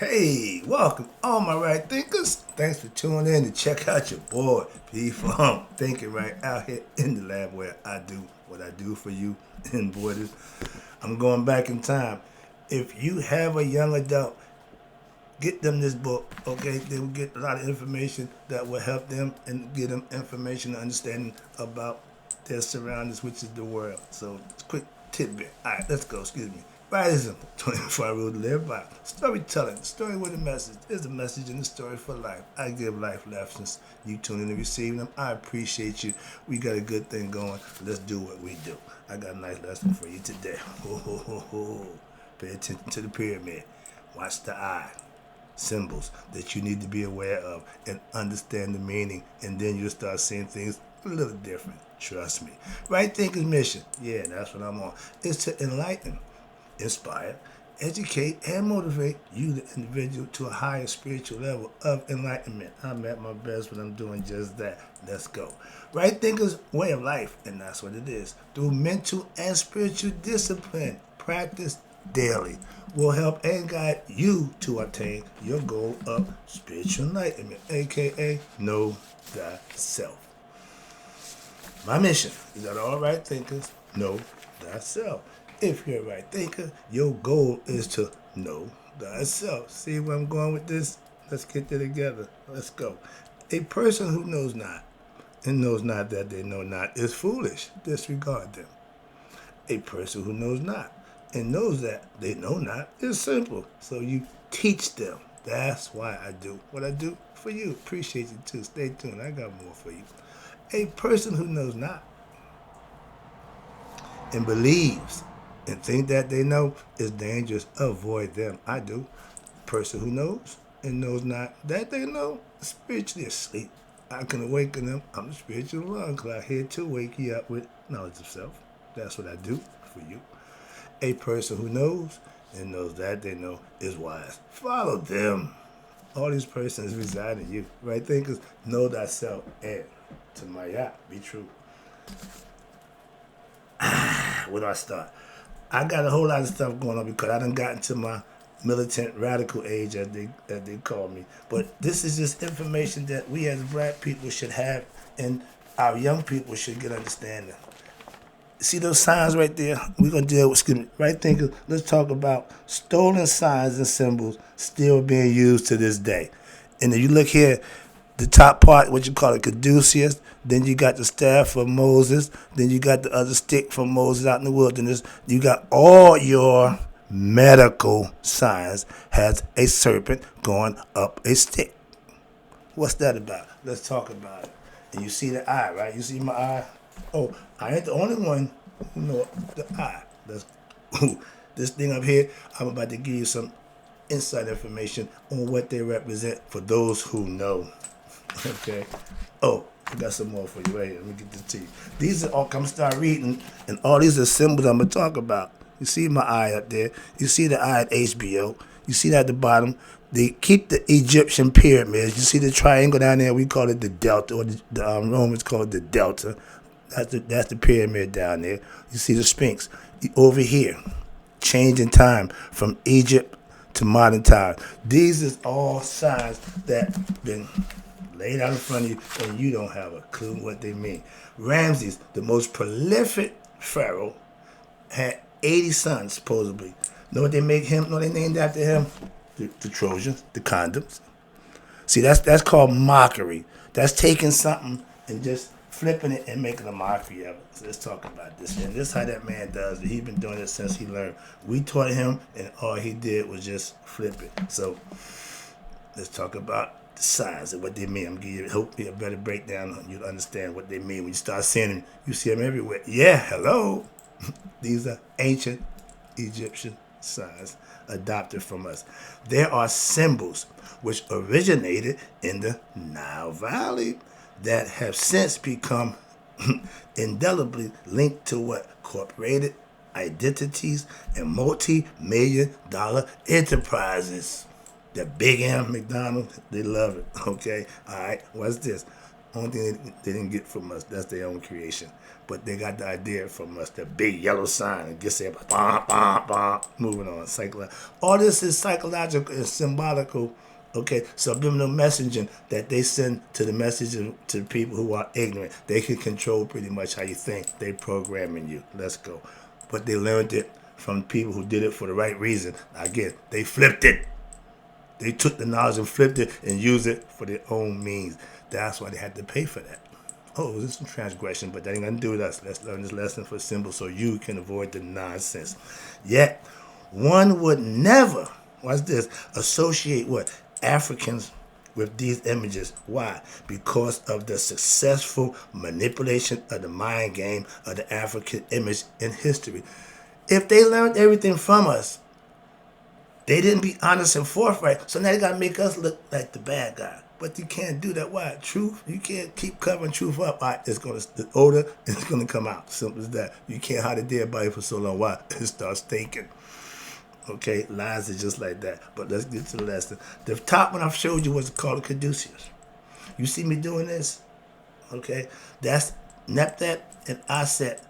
Hey, welcome, all my right thinkers. Thanks for tuning in to check out your boy, P Funk, thinking right out here in the lab where I do what I do for you in borders. I'm going back in time. If you have a young adult, get them this book, okay? They will get a lot of information that will help them and give them information and understanding about their surroundings, which is the world. So, quick tidbit. All right, let's go. Excuse me. Right is simple. 24 rule to live by. Storytelling. Story with a message. There's a message in the story for life. I give life lessons. You tune in and receive them. I appreciate you. We got a good thing going. Let's do what we do. I got a nice lesson for you today. Ho, ho, ho, ho. Pay attention to the pyramid. Watch the eye. Symbols that you need to be aware of and understand the meaning, and then you'll start seeing things a little different. Trust me. Right Thinker's mission, yeah, that's what I'm on, is to enlighten, inspire, educate, and motivate you, the individual, to a higher spiritual level of enlightenment. I'm at my best when I'm doing just that. Let's go. Right Thinker's way of life, and that's what it is. Through mental and spiritual discipline, practice daily will help and guide you to attain your goal of spiritual enlightenment, aka know thyself. My mission is that all right thinkers know thyself. If you're a right thinker, your goal is to know thyself. See where I'm going with this? Let's get there together. Let's go. A person who knows not and knows not that they know not is foolish. Disregard them. A person who knows not and knows that they know not is simple. So you teach them. That's why I do what I do for you. Appreciate you too. Stay tuned. I got more for you. A person who knows not and believes and think that they know is dangerous. Avoid them. I do. Person who knows and knows not that they know is spiritually asleep. I can awaken them. I'm the spiritual alarm clock here to wake you up with knowledge of self. That's what I do for you. A person who knows and knows that they know is wise. Follow them. All these persons reside in you. Right thinkers, know thyself and to my yacht, be true. Where do I start? I got a whole lot of stuff going on because I done got into my militant radical age, as they call me. But this is just information that we as black people should have, and our young people should get understanding. See those signs right there? We're going to deal with, excuse me, right thinking. Let's talk about stolen signs and symbols still being used to this day. And if you look here, the top part, what you call it, caduceus, then you got the staff of Moses, then you got the other stick from Moses out in the wilderness. You got all your medical signs has a serpent going up a stick. What's that about? Let's talk about it. And you see the eye, right? You see my eye? Oh, I ain't the only one who know the eye. That's this thing up here. I'm about to give you some inside information on what they represent for those who know. Okay. Oh, I got some more for you right here. Let me get this to you. These are all. Come start reading, and all these are symbols I'm gonna talk about. You see my eye up there. You see the eye at HBO. You see that at the bottom. They keep the Egyptian pyramids. You see the triangle down there. We call it the delta, or the Romans call it the delta. That's the pyramid down there. You see the Sphinx over here, changing time from Egypt to modern time. These is all signs that been laid out in front of you, and you don't have a clue what they mean. Ramses, the most prolific pharaoh, had 80 sons supposedly. Know what they make him? Know what they named after him? The Trojans, the condoms. See, that's called mockery. That's taking something and just flipping it and making a mockery of it. So let's talk about this. And this is how that man does it. He's been doing it since he learned. We taught him, and all he did was just flip it. So let's talk about the signs and what they mean. I'm gonna give you hopefully a better breakdown. You'll understand what they mean when you start seeing them. You see them everywhere. Yeah, hello. These are ancient Egyptian signs adopted from us. There are symbols which originated in the Nile Valley that have since become indelibly linked to what? Corporated identities and multi-million dollar enterprises. The big M, McDonald's, they love it. Okay, all right, what's this? Only thing they didn't get from us, that's their own creation. But they got the idea from us, the big yellow sign, and just say, bah, bah, bah, moving on. All this is psychological and symbolical, okay, subliminal messaging that they send to the message to people who are ignorant. They can control pretty much how you think. They programming you. Let's go. But they learned it from people who did it for the right reason. Again, they flipped it. They took the knowledge and flipped it and used it for their own means. That's why they had to pay for that. Oh, this is a transgression, but that ain't gonna do with us. Let's learn this lesson for simple so you can avoid the nonsense. Yet, one would never, watch this, associate what? Africans with these images. Why? Because of the successful manipulation of the mind game of the African image in history. If they learned everything from us, they didn't be honest and forthright, so now they gotta make us look like the bad guy. But you can't do that. Why? Truth, you can't keep covering truth up. It's gonna, the odor is gonna come out. Simple as that. You can't hide a dead body for so long. Why? It starts stinking. Okay, lies are just like that. But let's get to the lesson. The top one I showed you was called a caduceus. You see me doing this? Okay, that's Neptat and Aset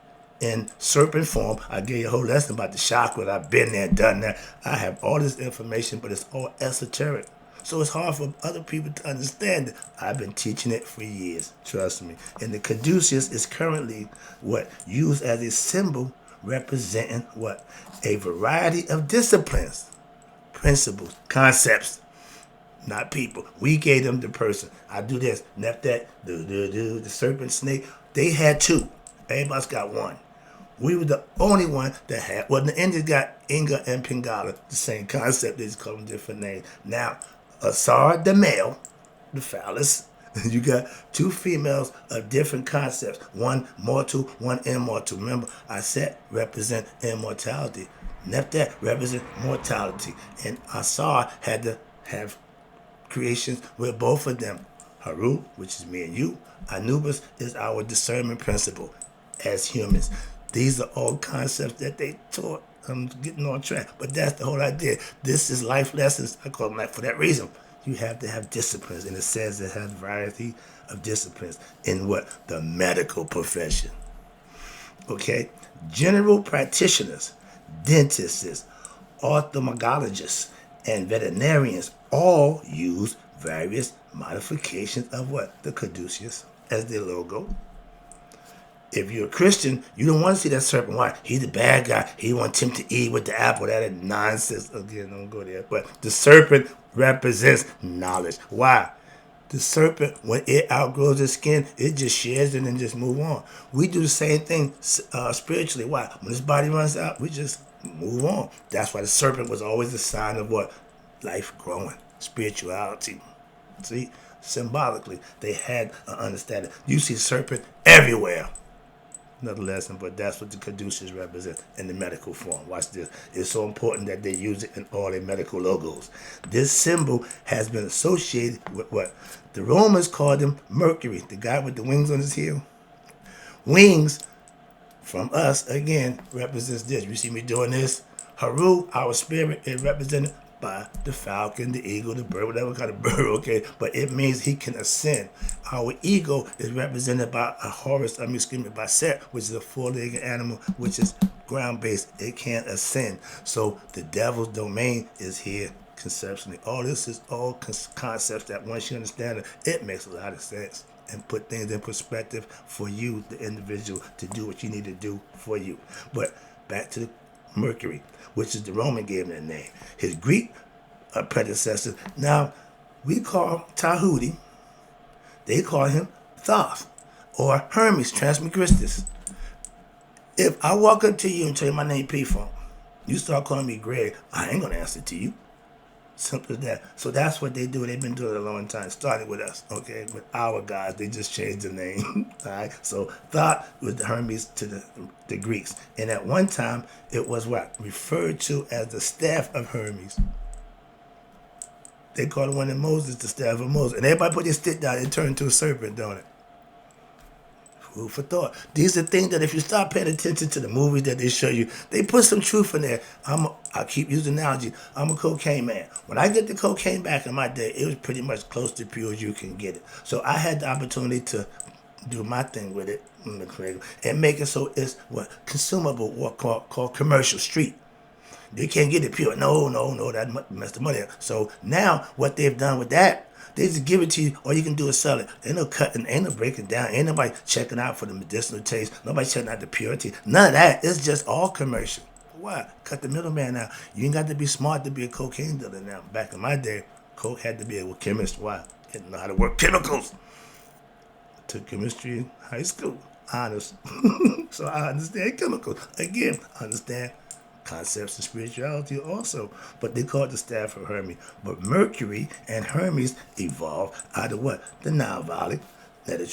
in serpent form. I gave you a whole lesson about the chakra. I've been there, done that. I have all this information, but it's all esoteric. So it's hard for other people to understand it. I've been teaching it for years, trust me. And the caduceus is currently what? Used as a symbol representing what? A variety of disciplines, principles, concepts, not people. We gave them the person. I do this, Neptat, the serpent snake. They had two. Everybody's got one. We were the only one that had, well, the Indians got Inga and Pingala, the same concept, they just call them different names. Now, Asar, the male, the phallus, you got two females of different concepts, one mortal, one immortal. Remember, I said represent immortality. Neptat represent mortality. And Asar had to have creations with both of them. Haru, which is me and you, Anubis is our discernment principle as humans. These are all concepts that they taught. I'm getting on track, but that's the whole idea. This is life lessons. I call them life for that reason. You have to have disciplines, and it says it has a variety of disciplines in what? The medical profession. Okay? General practitioners, dentists, ophthalmologists, and veterinarians all use various modifications of what? The caduceus as their logo. If you're a Christian, you don't want to see that serpent. Why? He's the bad guy. He wants him to eat with the apple. That is nonsense. Again, don't go there. But the serpent represents knowledge. Why? The serpent, when it outgrows its skin, it just sheds it and just move on. We do the same thing spiritually. Why? When this body runs out, we just move on. That's why the serpent was always a sign of what? Life growing, spirituality. See? Symbolically, they had an understanding. You see serpent everywhere. Another lesson, but that's what the caduceus represent in the medical form. Watch this. It's so important that they use it in all their medical logos. This symbol has been associated with what? The Romans called him Mercury, the guy with the wings on his heel. Wings, from us, again, represents this. You see me doing this? Haru, our spirit, is represented by the falcon, the eagle, the bird, whatever kind of bird, okay? But it means he can ascend. Our ego is represented by a Horus, by Set, which is a four-legged animal, which is ground-based. It can't ascend. So the devil's domain is here conceptually. All this is all concepts that once you understand it, it makes a lot of sense and put things in perspective for you, the individual, to do what you need to do for you. But back to the Mercury, which is the Roman gave him that name. His Greek predecessor. Now, we call Tahuti, they call him Thoth or Hermes Trismegistus. If I walk up to you and tell you my name P-Funk, you start calling me Greg, I ain't going to answer to you. Simple as that. So that's what they do. They've been doing it a long time, starting with us, okay? With our guys, they just changed the name, all right? So Thoth was the Hermes to the Greeks. And at one time, it was what? Referred to as the staff of Hermes. They called one of Moses the staff of Moses. And everybody put their stick down, it turned into a serpent, don't it? Food for thought. These are things that if you start paying attention to the movies that they show you, they put some truth in there. I'm I keep using the analogy. I'm a cocaine man. When I get the cocaine back in my day, it was pretty much close to pure as you can get it. So I had the opportunity to do my thing with it and make it so it's what consumable, what called commercial street. They can't get it pure. No, that messed the money up. So now what they've done with that, they just give it to you. All you can do is sell it. Ain't no cutting, ain't no breaking down, ain't nobody checking out for the medicinal taste. Nobody checking out the purity. None of that. It's just all commercial. Why? Cut the middleman out. You ain't got to be smart to be a cocaine dealer now. Back in my day, coke had to be a chemist. Why? Didn't know how to work chemicals. Took chemistry in high school. Honest. So I understand chemicals. Again, I understand concepts of spirituality also, but they call it the staff of Hermes. But Mercury and Hermes evolved out of what? The Nile Valley, Nether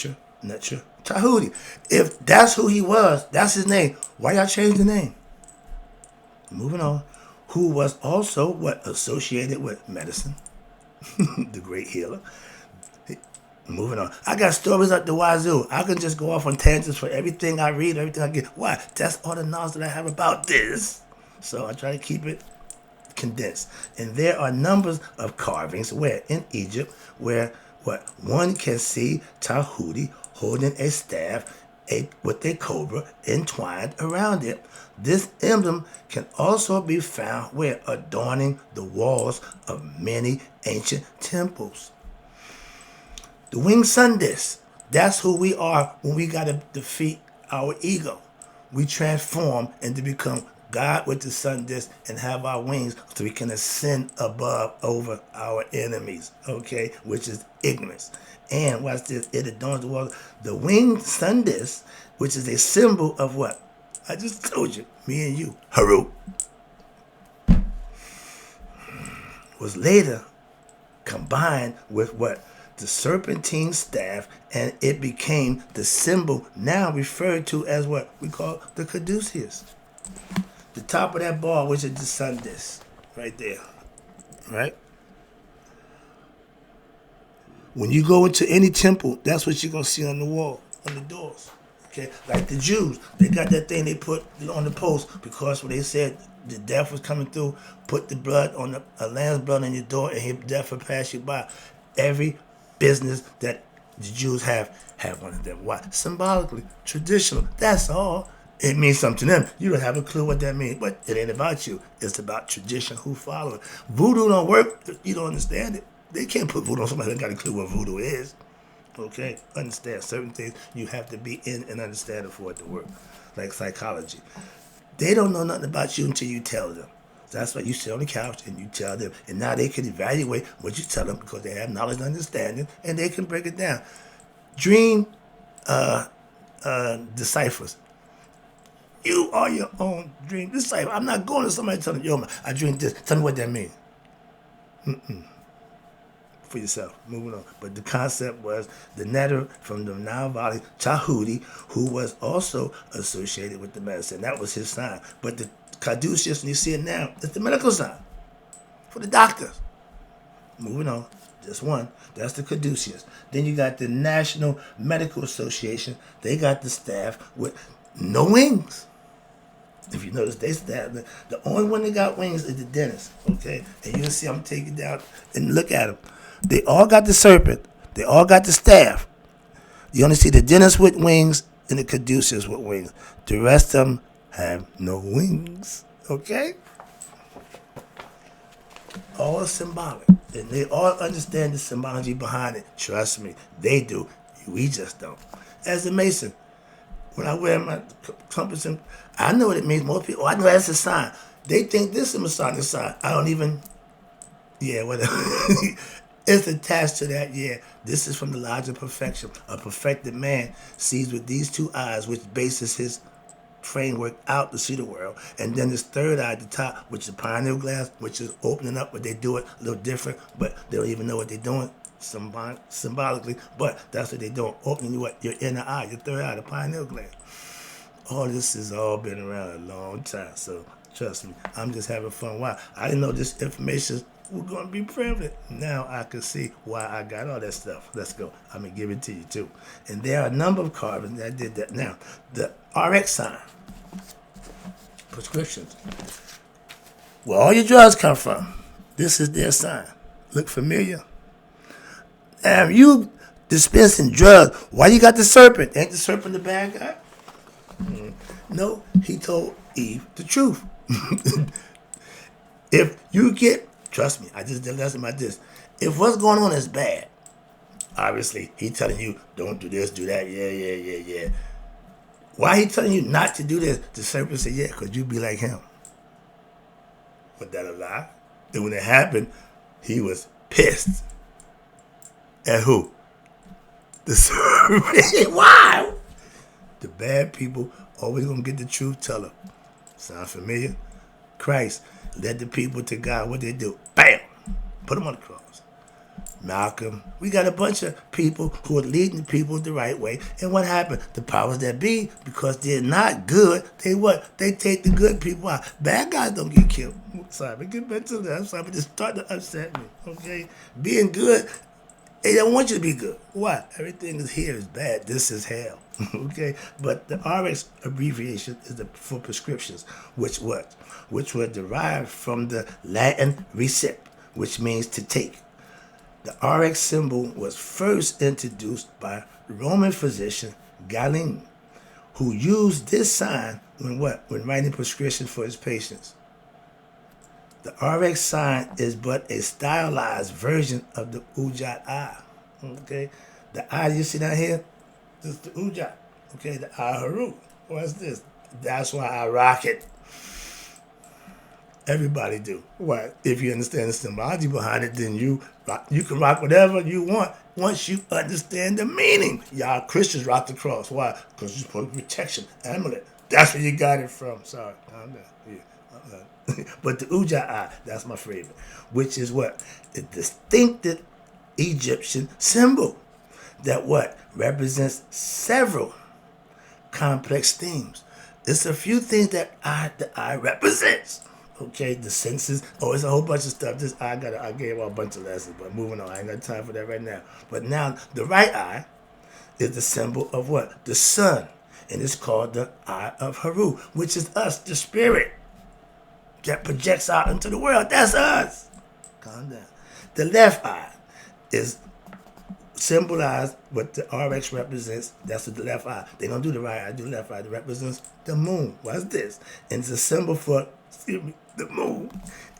Tahuti. If that's who he was, that's his name. Why y'all change the name? Moving on. Who was also what? Associated with medicine, the great healer. Moving on. I got stories up the wazoo. I can just go off on tangents for everything I read, everything I get. Why? That's all the knowledge that I have about this. So I try to keep it condensed. And there are numbers of carvings where in Egypt where what one can see Tahuti holding a staff with a cobra entwined around it. This emblem can also be found where adorning the walls of many ancient temples. The winged sun disk, that's who we are when we got to defeat our ego. We transform and to become God with the sun disk and have our wings so we can ascend above over our enemies, okay, which is ignorance. And watch this, it adorns the world. The winged sun disk, which is a symbol of what? I just told you, me and you, Haru, was later combined with what? The serpentine staff, and it became the symbol now referred to as what we call the caduceus. The top of that ball, which is the sun disk, right there, right? When you go into any temple, that's what you're going to see on the wall, on the doors. Okay, like the Jews, they got that thing they put on the post because when they said the death was coming through, put the blood on a lamb's blood on your door and his death will pass you by. Every business that the Jews have one of them. Why? Symbolically, traditional. That's all. It means something to them. You don't have a clue what that means, but it ain't about you. It's about tradition, who follow it. Voodoo don't work. You don't understand it. They can't put voodoo on somebody that got a clue what voodoo is. Okay? Understand certain things. You have to be in and understand it for it to work. Like psychology. They don't know nothing about you until you tell them. That's why you sit on the couch and you tell them. And now they can evaluate what you tell them because they have knowledge and understanding and they can break it down. Dream deciphers. You are your own dream disciple. I'm not going to somebody telling you, I dreamed this. Tell me what that means. For yourself. Moving on. But the concept was the Nether from the Nile Valley, Tahuti, who was also associated with the medicine. That was his sign. But the caduceus, and you see it now, it's the medical sign for the doctors. Moving on. Just one. That's the caduceus. Then you got the National Medical Association. They got the staff with no wings. If you notice, they staff. The only one that got wings is the dentist. Okay? And you can see I'm taking down and look at them. They all got the serpent. They all got the staff. You only see the dentist with wings and the caduceus with wings. The rest of them have no wings. Okay? All symbolic. And they all understand the symbology behind it. Trust me, they do. We just don't. As a Mason, when I wear my compass, I know what it means. Most people, I know that's a sign. They think this is a Masonic sign. I don't even, whatever. It's attached to that, This is from the Lodge of Perfection. A perfected man sees with these two eyes, which bases his framework out to see the world. And then this third eye at the top, which is the pineal glass, which is opening up, but they do it a little different, but they don't even know what they're doing symbolically, but that's what they're doing, opening you up, your inner eye, your third eye, the pineal gland. All this has all been around a long time, so trust me, I'm just having fun. Why? I didn't know this information was going to be prevalent. Now I can see why I got all that stuff. Let's go. I'm going to give it to you too. And there are a number of carvings that did that. Now, the RX sign, prescriptions. where all your drugs come from. This is their sign. Look familiar? Now, you dispensing drugs, why you got the serpent? Ain't the serpent the bad guy? No, he told Eve the truth. If you get, trust me, I just did a lesson about this. If what's going on is bad, obviously he telling you don't do this, do that, yeah. Why he telling you not to do this? The serpent said, yeah, because you be like him. Was that a lie? And when it happened, he was pissed. At who? The serpent. Why? The bad people always gonna get the truth teller. Sound familiar? Christ led the people to God. What they do? Bam! Put them on the cross. Malcolm. We got a bunch of people who are leading the people the right way. And what happened? The powers that be, because they're not good, they what? They take the good people out. Bad guys don't get killed. Sorry, but get back to that. I'm sorry, but it's starting to upset me. Okay? Being good, they don't want you to be good. Why? Everything is here is bad. This is hell. Okay? But the RX abbreviation is for prescriptions, which were derived from the Latin recept, which means to take. The RX symbol was first introduced by Roman physician Galen, who used this sign when writing prescriptions for his patients. The RX sign is but a stylized version of the Ujat eye. Okay, the eye you see down here is the Ujat. Okay, the eye Haru. What's this? That's why I rock it. Everybody do. Why? If you understand the symbology behind it, then you can rock whatever you want once you understand the meaning. Y'all Christians rock the cross. Why? Because it's supposed to be protection, amulet. That's where you got it from. Sorry. I'm not. Yeah. But the Ujat eye, that's my favorite, which is what? The distinctive Egyptian symbol that represents several complex themes. It's a few things that the eye represents. Okay, the senses. Oh, it's a whole bunch of stuff. I gave a bunch of lessons, but moving on. I ain't got time for that right now. But now, the right eye is the symbol of what? The sun. And it's called the eye of Haru, which is us, the spirit that projects out into the world. That's us. Calm down. The left eye is symbolized what the RX represents. That's what the left eye. They don't do the right eye, do the left eye. It represents the moon. What's this? And it's a symbol for the moon.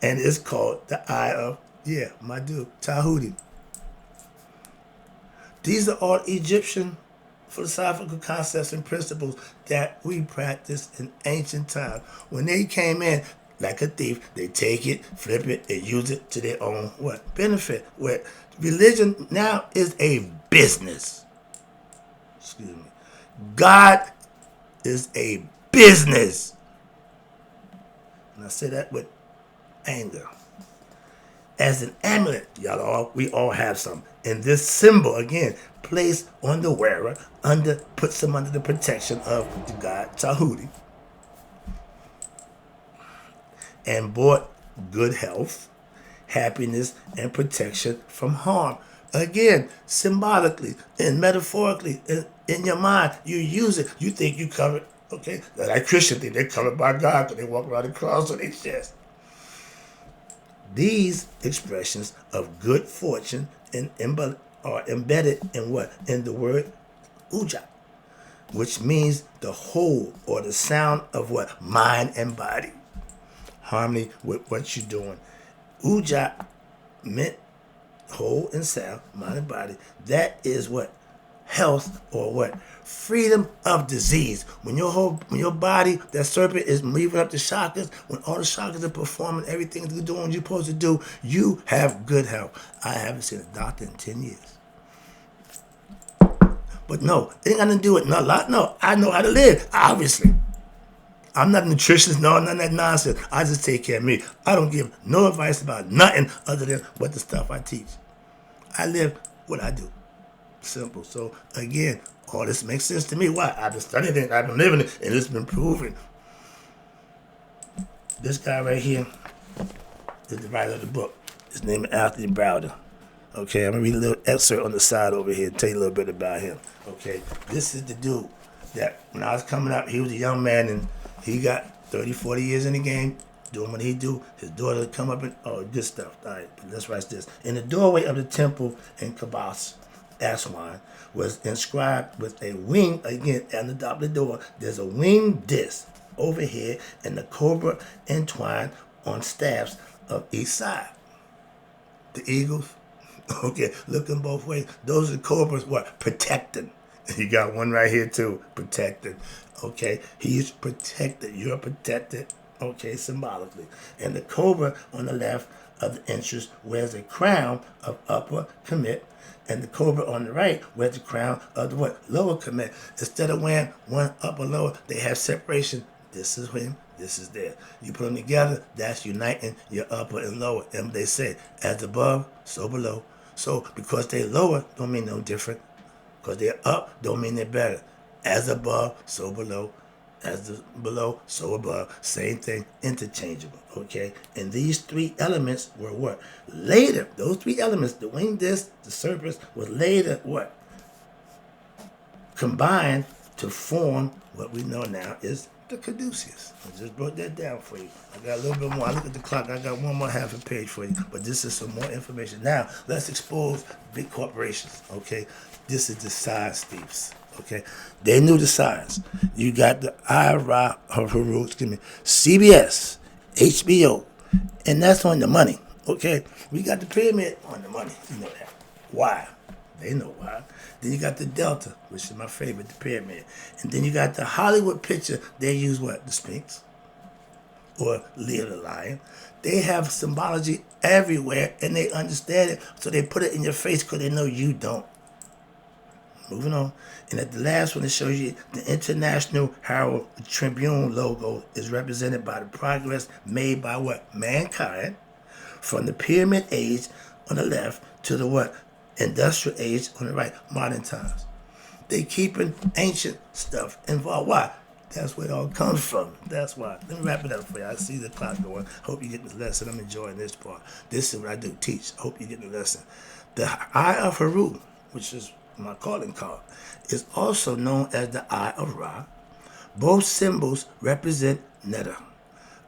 And it's called the eye of, my dude, Tahuti. These are all Egyptian philosophical concepts and principles that we practiced in ancient times. When they came in, like a thief, they take it, flip it, and use it to their own benefit. Where religion now is a business. Excuse me. God is a business. And I say that with anger. As an amulet, we all have some. And this symbol, again, placed on the wearer, puts them under the protection of the god Tahuti. And brought good health, happiness, and protection from harm. Again, symbolically and metaphorically, in your mind, you use it. You think you covered, okay? Like Christian think they're covered by God because they walk around the cross on their chest. These expressions of good fortune are embedded in what? In the word uja, which means the whole or the sound of what? Mind and body. Harmony with what you're doing. Uja meant whole and sound, mind and body. That is what? Health or what? Freedom of disease. When your body, that serpent is moving up the chakras, when all the chakras are performing everything you're doing what you're supposed to do, you have good health. I haven't seen a doctor in 10 years. But no, it ain't got to do with no, I know how to live, obviously. I'm not a nutritionist, none of that nonsense. I just take care of me. I don't give no advice about nothing other than what the stuff I teach. I live what I do. Simple. So, again, all this makes sense to me. Why? I've been studying it, I've been living it, and it's been proven. This guy right here is the writer of the book. His name is Anthony Browder. Okay, I'm going to read a little excerpt on the side over here and tell you a little bit about him. Okay, this is the dude that when I was coming up, he was a young man and he got 30, 40 years in the game, Doing what he do, his daughter would come up and, oh, good stuff. All right, let's write this. In the doorway of the temple in Kabas, Aswan, was inscribed with a wing, again, at the top of the door, there's a winged disc overhead and the cobra entwined on staffs of each side. The eagles, okay, looking both ways. Those are cobras, what? Protecting. You got one right here too, protecting. Okay, he's protected. You're protected. Okay, symbolically. And the cobra on the left of the entrance wears a crown of upper commit, and the cobra on the right wears the crown of the what? Lower commit. Instead of wearing one upper lower, they have separation. This is him, this is there. You put them together, that's uniting your upper and lower. And they say, as above, so below. So because they're lower, don't mean no different. Because they're up, don't mean they're better. As above, so below. As below, so above. Same thing, interchangeable, okay? And these three elements were what? Later, those three elements, the wing disc, the surface, was later what? Combined to form what we know now is the caduceus. I just wrote that down for you. I got a little bit more. I look at the clock. I got one more half a page for you. But this is some more information. Now, let's expose big corporations, okay? This is the science thieves, okay? They knew the science. You got the CBS, HBO, and that's on the money, okay? We got the pyramid on the money. You know that. Why? They know why. Then you got the Delta, which is my favorite, the pyramid. And then you got the Hollywood picture. They use what? The Sphinx or Leo the Lion. They have symbology everywhere, and they understand it, so they put it in your face because they know you don't. Moving on. And at the last one, it shows you the International Herald Tribune logo is represented by the progress made by what? Mankind from the pyramid age on the left to the what? Industrial age on the right, modern times. They keeping ancient stuff involved. Why? That's where it all comes from. That's why. Let me wrap it up for you. I see the clock going. Hope you get this lesson. I'm enjoying this part. This is what I do, teach. Hope you get the lesson. The Eye of Haru, which is my calling card, is also known as the Eye of Ra. Both symbols represent Netta,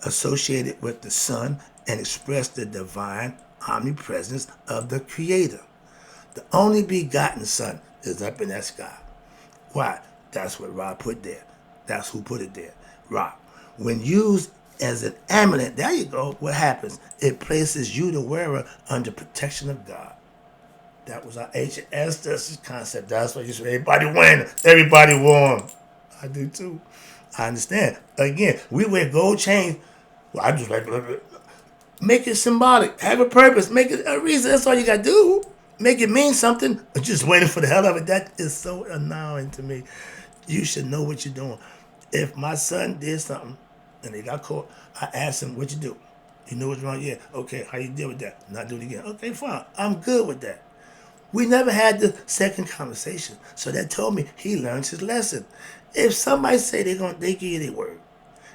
associated with the sun and express the divine omnipresence of the Creator. The only begotten Son is up in that sky. Why? That's what Ra put there. That's who put it there. Ra. When used as an amulet, there you go, what happens? It places you, the wearer, under protection of God. That was our ancient ancestors' concept. That's why you say everybody wearing it. Everybody warm. I do too. I understand. Again, we wear gold chains. Well, I just like, make it symbolic. Have a purpose. Make it a reason. That's all you got to do. Make it mean something, but just waiting for the hell of it. That is so annoying to me. You should know what you're doing. If my son did something and they got caught, I asked him, what you do? You know what's wrong? Yeah. Okay, how you deal with that? Not do it again. Okay, fine. I'm good with that. We never had the second conversation. So that told me he learned his lesson. If somebody say they give you their word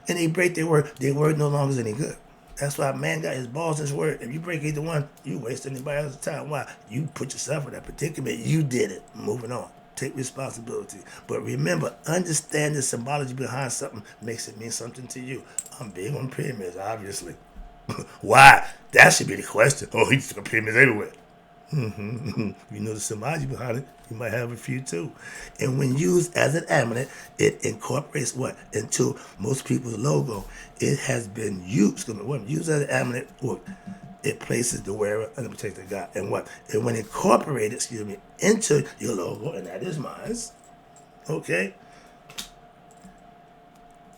and they break their word no longer is any good. That's why man got his balls in his word. If you break either one, you waste anybody else's time. Why? You put yourself in that predicament. You did it. Moving on. Take responsibility. But remember, understand the symbology behind something makes it mean something to you. I'm big on pyramids, obviously. Why? That should be the question. Oh, he just got pyramids everywhere. You know the symbology behind it. You might have a few too. And when used as an amulet, it incorporates what? Into most people's logo. It has been used as an amulet. It places the wearer under protector of God. And what? And when incorporated, into your logo, and that is mine, okay,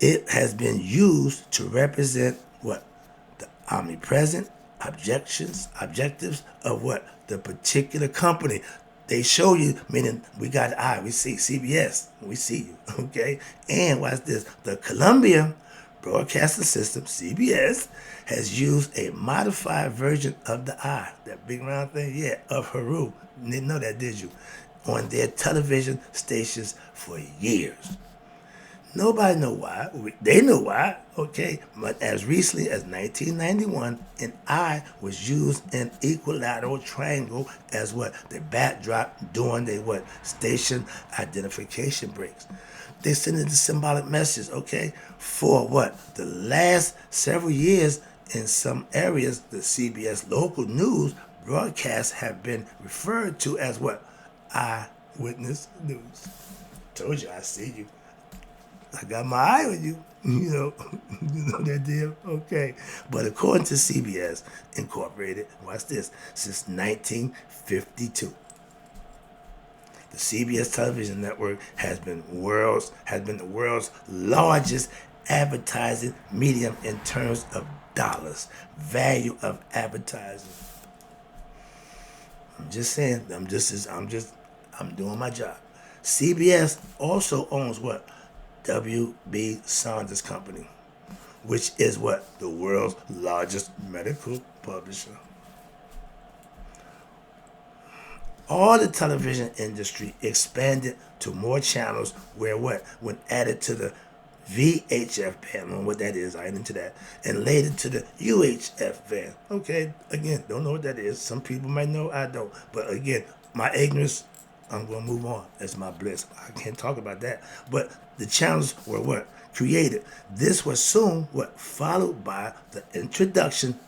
it has been used to represent what? The omnipresent objectives of what? The particular company. They show you, meaning we got the eye, we see CBS, we see you, okay? And watch this, the Columbia Broadcasting System, CBS, has used a modified version of the eye, that big round thing, yeah, of Haru. You didn't know that, did you? On their television stations for years. Nobody know why. They know why, okay? But as recently as 1991, an eye was used in equilateral triangle as what? The backdrop during the what? Station identification breaks. They send it a symbolic message, okay? For what? The last several years in some areas, the CBS local news broadcasts have been referred to as what? Eyewitness news. Told you I see you. I got my eye on you. You know, you know that deal? Okay. But according to CBS Incorporated, watch this, since 1952, the CBS television network has been the world's largest advertising medium in terms of dollars, value of advertising. I'm just saying, I'm doing my job. CBS also owns what? W.B. Saunders Company, which is what? The world's largest medical publisher. All the television industry expanded to more channels where what? When added to the VHF band, I don't know what that is, I ain't into that, and later to the UHF band. Okay, again, don't know what that is. Some people might know, I don't. But again, my ignorance, I'm going to move on. That's my bliss. I can't talk about that. But the channels were what? Created. This was soon what? Followed by the introduction,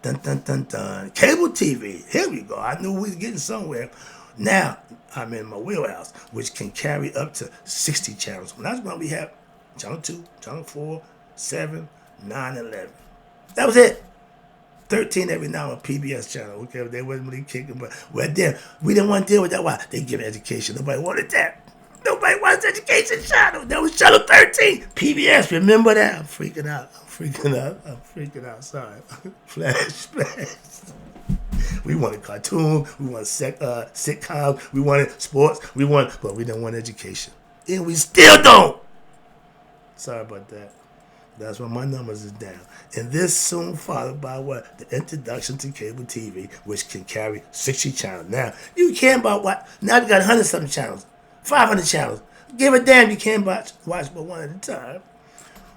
dun dun dun dun, cable TV. Here we go. I knew we was getting somewhere. Now, I'm in my wheelhouse, which can carry up to 60 channels. When I was going, we have channel 2, channel 4, 7, 9, 11. That was it. 13 every now on PBS channel. Okay, they wasn't really kicking, but well, then we didn't want to deal with that. Why? They give education. Nobody wanted that. Nobody wants education channel. That was channel 13. PBS, remember that? I'm freaking out. I'm freaking out. Sorry. Flash. We wanted cartoon. We wanted sitcoms. We wanted sports. But we didn't want education. And we still don't. Sorry about that. That's why my numbers is down. And this soon followed by what? The introduction to cable TV, which can carry 60 channels. Now, you can't about what? Now you got 100-something channels, 500 channels. Give a damn, you can't watch but one at a time.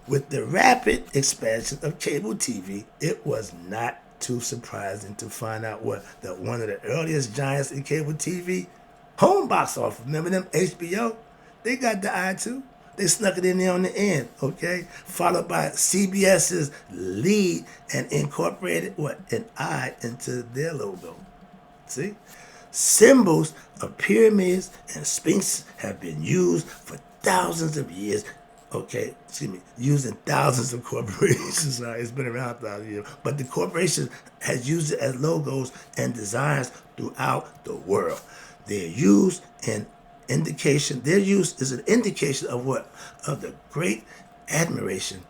With the rapid expansion of cable TV, it was not too surprising to find out that one of the earliest giants in cable TV, home box office, remember them, HBO? They got the eye too. They snuck it in there on the end, okay? Followed by CBS's lead and incorporated what? An eye into their logo. See? Symbols of pyramids and sphinx have been used for thousands of years. Okay, used in thousands of corporations. It's been around 1,000 years. But the corporation has used it as logos and designs throughout the world. They're used in indication. Their use is an indication of what? Of the great admiration.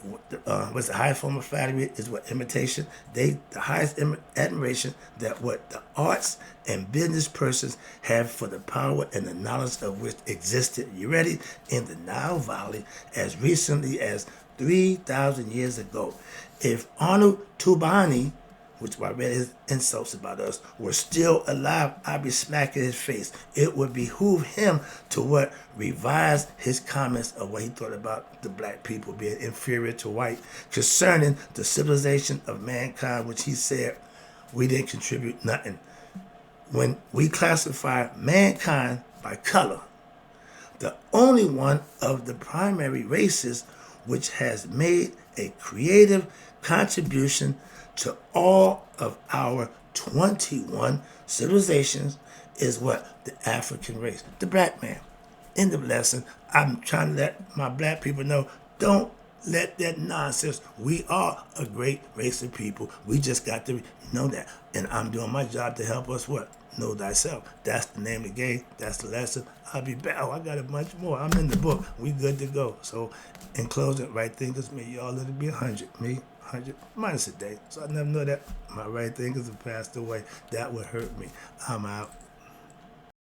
What's the highest form of flattery is what? Imitation. The highest admiration that what the arts and business persons have for the power and the knowledge of which existed, you ready, in the Nile Valley as recently as 3,000 years ago. If Arnold Tubani, which I read his insults about us, were still alive, I'd be smacking his face. It would behoove him to what? Revise his comments of what he thought about the black people being inferior to white concerning the civilization of mankind, which he said we didn't contribute nothing. When we classify mankind by color, the only one of the primary races which has made a creative contribution to all of our 21 civilizations is what? The African race, the black man. End of lesson. I'm trying to let my black people know, don't let that nonsense. We are a great race of people. We just got to know that. And I'm doing my job to help us what? Know thyself. That's the name of the game. That's the lesson. I'll be back. Oh, I got a bunch more. I'm in the book. We good to go. So, in closing, right thinkers, may y'all let it be 100. Me, 100 minus a day. So I never know that my right thinkers have passed away. That would hurt me. I'm out.